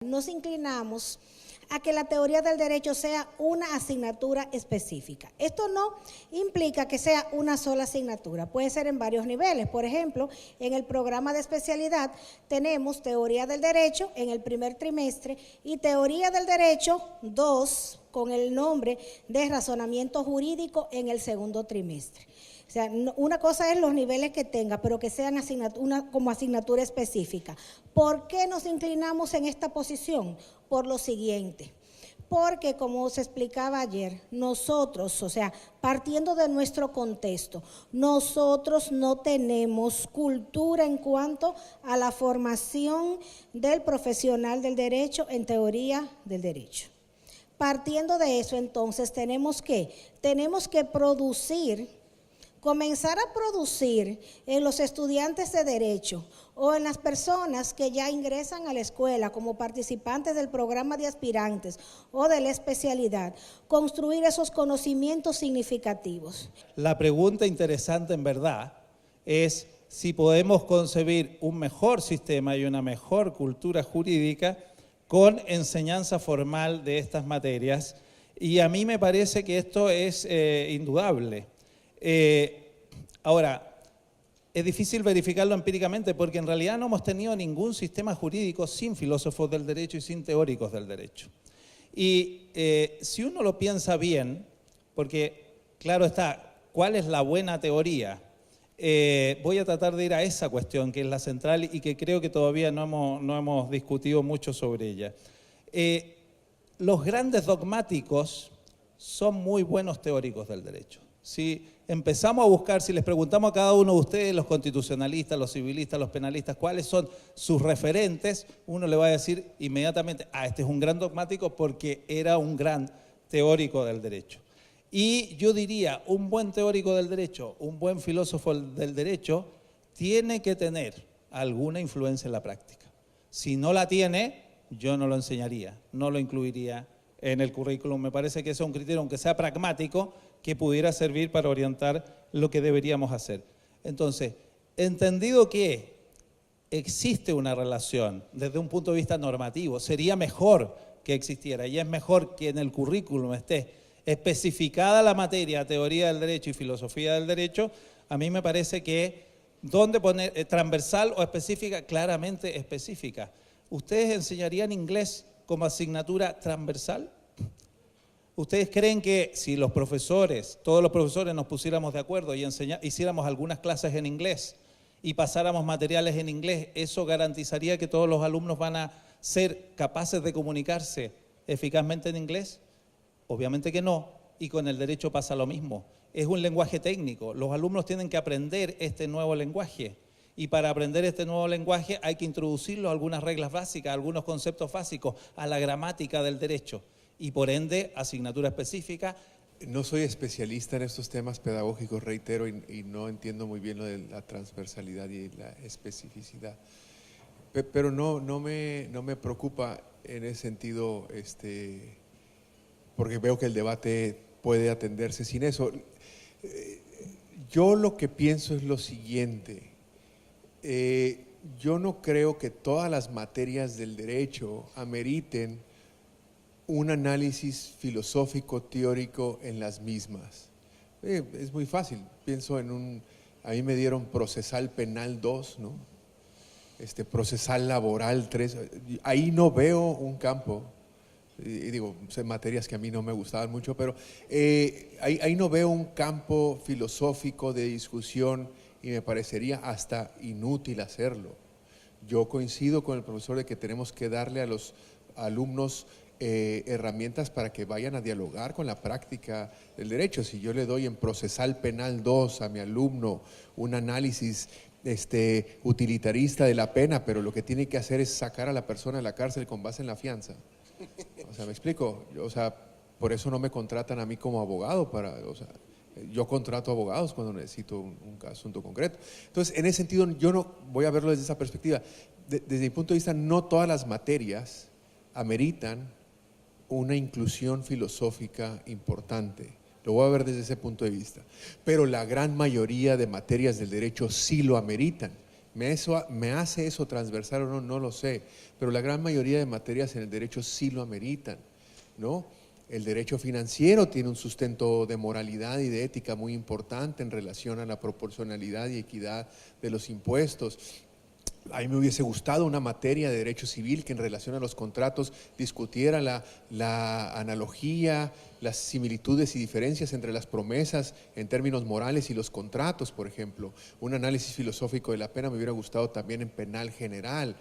Nos inclinamos a que la teoría del derecho sea una asignatura específica. Esto no implica que sea una sola asignatura, puede ser en varios niveles. Por ejemplo, en el programa de especialidad tenemos teoría del derecho en el primer trimestre y teoría del derecho 2 con el nombre de razonamiento jurídico en el segundo trimestre. O sea, una cosa es los niveles que tenga, pero que sean como asignatura específica. ¿Por qué nos inclinamos en esta posición? Por lo siguiente. Porque, como se explicaba ayer, nosotros, o sea, partiendo de nuestro contexto, nosotros no tenemos cultura en cuanto a la formación del profesional del derecho en teoría del derecho. Partiendo de eso, entonces, tenemos que comenzar a producir en los estudiantes de derecho o en las personas que ya ingresan a la escuela como participantes del programa de aspirantes o de la especialidad, construir esos conocimientos significativos. La pregunta interesante en verdad es si podemos concebir un mejor sistema y una mejor cultura jurídica con enseñanza formal de estas materias, y a mí me parece que esto es indudable. Ahora, es difícil verificarlo empíricamente porque en realidad no hemos tenido ningún sistema jurídico sin filósofos del derecho y sin teóricos del derecho. Y si uno lo piensa bien, porque claro está, ¿cuál es la buena teoría? Voy a tratar de ir a esa cuestión que es la central y que creo que todavía no hemos discutido mucho sobre ella. Los grandes dogmáticos son muy buenos teóricos del derecho. Si empezamos a buscar, si les preguntamos a cada uno de ustedes, los constitucionalistas, los civilistas, los penalistas, cuáles son sus referentes, uno le va a decir inmediatamente, este es un gran dogmático porque era un gran teórico del derecho. Y yo diría, un buen teórico del derecho, un buen filósofo del derecho, tiene que tener alguna influencia en la práctica. Si no la tiene, yo no lo enseñaría, no lo incluiría en el currículum. Me parece que ese es un criterio, aunque sea pragmático, que pudiera servir para orientar lo que deberíamos hacer. Entonces, entendido que existe una relación desde un punto de vista normativo, sería mejor que existiera y es mejor que en el currículum esté especificada la materia, teoría del derecho y filosofía del derecho. A mí me parece que ¿dónde poner transversal o específica? Claramente específica. ¿Ustedes enseñarían inglés como asignatura transversal? ¿Ustedes creen que si los profesores, todos los profesores nos pusiéramos de acuerdo y hiciéramos algunas clases en inglés y pasáramos materiales en inglés, eso garantizaría que todos los alumnos van a ser capaces de comunicarse eficazmente en inglés? Obviamente que no, y con el derecho pasa lo mismo. Es un lenguaje técnico, los alumnos tienen que aprender este nuevo lenguaje y para aprender este nuevo lenguaje hay que introducirlo a algunas reglas básicas, a algunos conceptos básicos, a la gramática del derecho. Y por ende, asignatura específica. No soy especialista en estos temas pedagógicos, reitero, y no entiendo muy bien lo de la transversalidad y la especificidad. Pero no me preocupa en ese sentido, porque veo que el debate puede atenderse sin eso. Yo lo que pienso es lo siguiente. Yo no creo que todas las materias del derecho ameriten un análisis filosófico, teórico en las mismas. Es muy fácil, pienso a mí me dieron procesal penal 2, ¿no? Procesal laboral 3, ahí no veo un campo, y digo, son materias que a mí no me gustaban mucho, pero ahí no veo un campo filosófico de discusión y me parecería hasta inútil hacerlo. Yo coincido con el profesor de que tenemos que darle a los alumnos herramientas para que vayan a dialogar con la práctica del derecho. Si yo le doy en procesal penal 2 a mi alumno un análisis utilitarista de la pena, pero lo que tiene que hacer es sacar a la persona de la cárcel con base en la fianza. O sea, ¿me explico? Por eso no me contratan a mí como abogado, yo contrato abogados cuando necesito un asunto concreto. Entonces, en ese sentido, yo no voy a verlo desde esa perspectiva. Desde mi punto de vista, no todas las materias ameritan una inclusión filosófica importante. Lo voy a ver desde ese punto de vista. Pero la gran mayoría de materias del derecho sí lo ameritan. ¿Me hace eso transversal o no? No lo sé, pero la gran mayoría de materias en el derecho sí lo ameritan, ¿no? El derecho financiero tiene un sustento de moralidad y de ética muy importante en relación a la proporcionalidad y equidad de los impuestos. A mí me hubiese gustado una materia de derecho civil que en relación a los contratos discutiera la analogía, las similitudes y diferencias entre las promesas en términos morales y los contratos, por ejemplo. Un análisis filosófico de la pena me hubiera gustado también en penal general,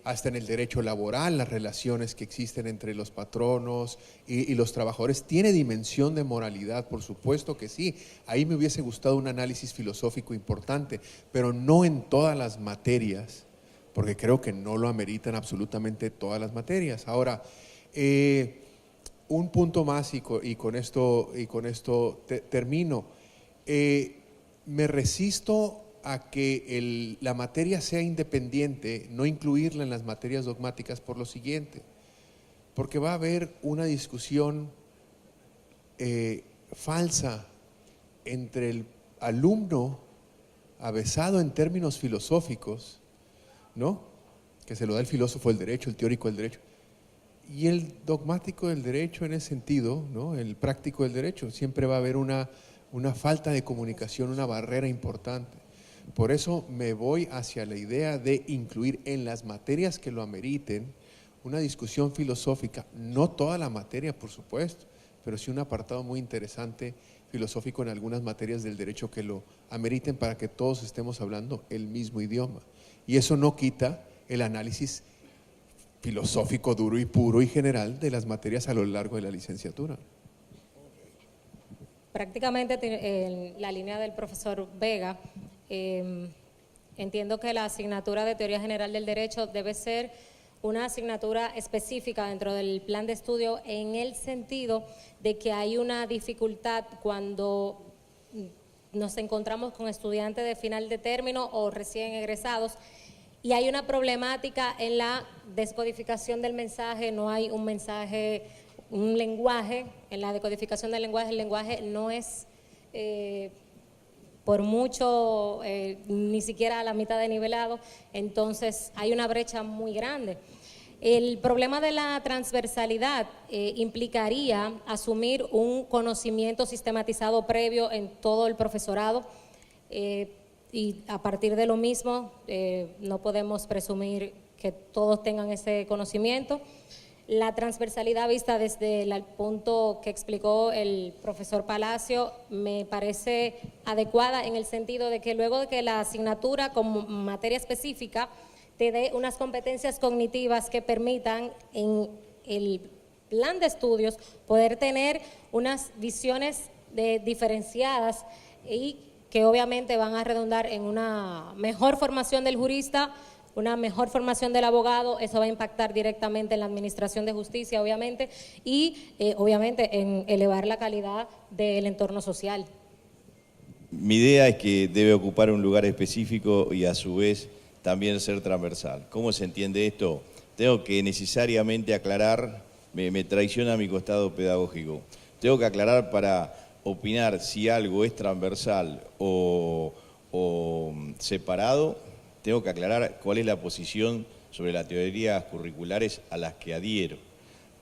hasta en el derecho laboral, las relaciones que existen entre los patronos y los trabajadores. ¿Tiene dimensión de moralidad? Por supuesto que sí. Ahí me hubiese gustado un análisis filosófico importante, pero no en todas las materias, porque creo que no lo ameritan absolutamente todas las materias. Ahora, un punto más y con esto termino. Me resisto a que la materia sea independiente, no incluirla en las materias dogmáticas por lo siguiente, porque va a haber una discusión falsa entre el alumno avesado en términos filosóficos, ¿no?, que se lo da el filósofo del derecho, el teórico del derecho, y el dogmático del derecho en ese sentido, ¿no?, el práctico del derecho. Siempre va a haber una falta de comunicación, una barrera importante. Por eso me voy hacia la idea de incluir en las materias que lo ameriten una discusión filosófica, no toda la materia, por supuesto, pero sí un apartado muy interesante filosófico en algunas materias del derecho que lo ameriten para que todos estemos hablando el mismo idioma. Y eso no quita el análisis filosófico duro y puro y general de las materias a lo largo de la licenciatura. Prácticamente en la línea del profesor Vega, entiendo que la asignatura de Teoría General del Derecho debe ser una asignatura específica dentro del plan de estudio, en el sentido de que hay una dificultad cuando nos encontramos con estudiantes de final de término o recién egresados, y hay una problemática en la descodificación del mensaje. No hay un mensaje, un lenguaje. En la decodificación del lenguaje, el lenguaje no es por mucho ni siquiera a la mitad de nivelado, entonces hay una brecha muy grande. El problema de la transversalidad implicaría asumir un conocimiento sistematizado previo en todo el profesorado, y a partir de lo mismo no podemos presumir que todos tengan ese conocimiento. La transversalidad vista desde el punto que explicó el profesor Palacio me parece adecuada, en el sentido de que luego de que la asignatura como materia específica te dé unas competencias cognitivas que permitan en el plan de estudios poder tener unas visiones diferenciadas, y que obviamente van a redundar en una mejor formación del jurista, una mejor formación del abogado. Eso va a impactar directamente en la administración de justicia, obviamente, y obviamente en elevar la calidad del entorno social. Mi idea es que debe ocupar un lugar específico y a su vez también ser transversal. ¿Cómo se entiende esto? Tengo que necesariamente aclarar, me traiciona mi costado pedagógico, tengo que aclarar para opinar si algo es transversal o separado. Tengo que aclarar cuál es la posición sobre las teorías curriculares a las que adhiero.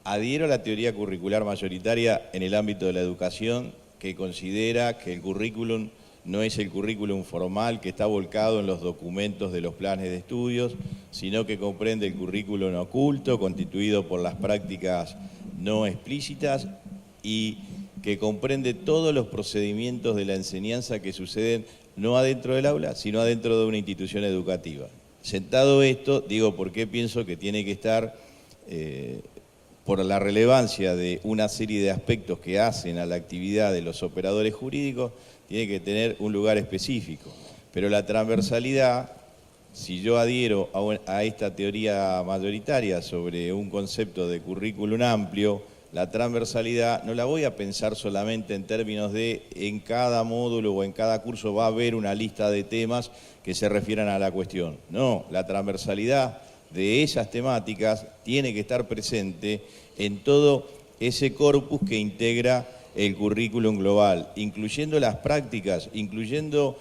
Adhiero a la teoría curricular mayoritaria en el ámbito de la educación, que considera que el currículum no es el currículum formal que está volcado en los documentos de los planes de estudios, sino que comprende el currículum oculto, constituido por las prácticas no explícitas, y que comprende todos los procedimientos de la enseñanza que suceden no adentro del aula, sino adentro de una institución educativa. Sentado esto, digo por qué pienso que tiene que estar, por la relevancia de una serie de aspectos que hacen a la actividad de los operadores jurídicos, tiene que tener un lugar específico. Pero la transversalidad, si yo adhiero a esta teoría mayoritaria sobre un concepto de currículum amplio, la transversalidad no la voy a pensar solamente en términos de en cada módulo o en cada curso va a haber una lista de temas que se refieran a la cuestión. No, la transversalidad de esas temáticas tiene que estar presente en todo ese corpus que integra el currículum global, incluyendo las prácticas, incluyendo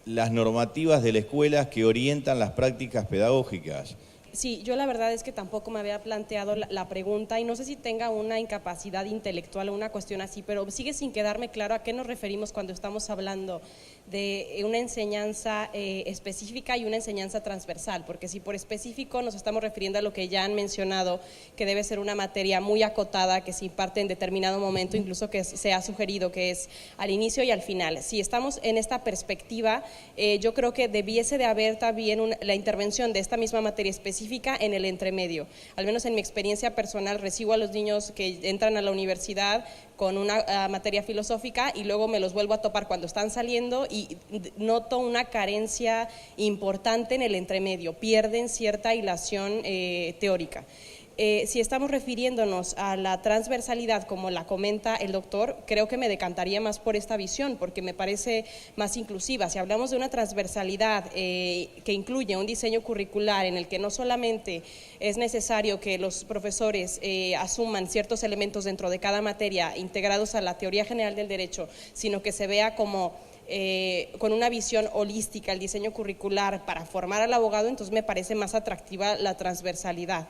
las normativas de la escuela que orientan las prácticas pedagógicas. Sí, yo la verdad es que tampoco me había planteado la pregunta y no sé si tenga una incapacidad intelectual o una cuestión así, pero sigue sin quedarme claro a qué nos referimos cuando estamos hablando de una enseñanza específica y una enseñanza transversal, porque si por específico nos estamos refiriendo a lo que ya han mencionado, que debe ser una materia muy acotada, que se imparte en determinado momento, incluso que se ha sugerido que es al inicio y al final. Si estamos en esta perspectiva, yo creo que debiese de haber también la intervención de esta misma materia específica en el entremedio. Al menos en mi experiencia personal recibo a los niños que entran a la universidad con una materia filosófica y luego me los vuelvo a topar cuando están saliendo y noto una carencia importante en el entremedio, pierden cierta hilación teórica. Si estamos refiriéndonos a la transversalidad, como la comenta el doctor, creo que me decantaría más por esta visión, porque me parece más inclusiva. Si hablamos de una transversalidad que incluye un diseño curricular en el que no solamente es necesario que los profesores asuman ciertos elementos dentro de cada materia integrados a la teoría general del derecho, sino que se vea como con una visión holística el diseño curricular para formar al abogado, entonces me parece más atractiva la transversalidad.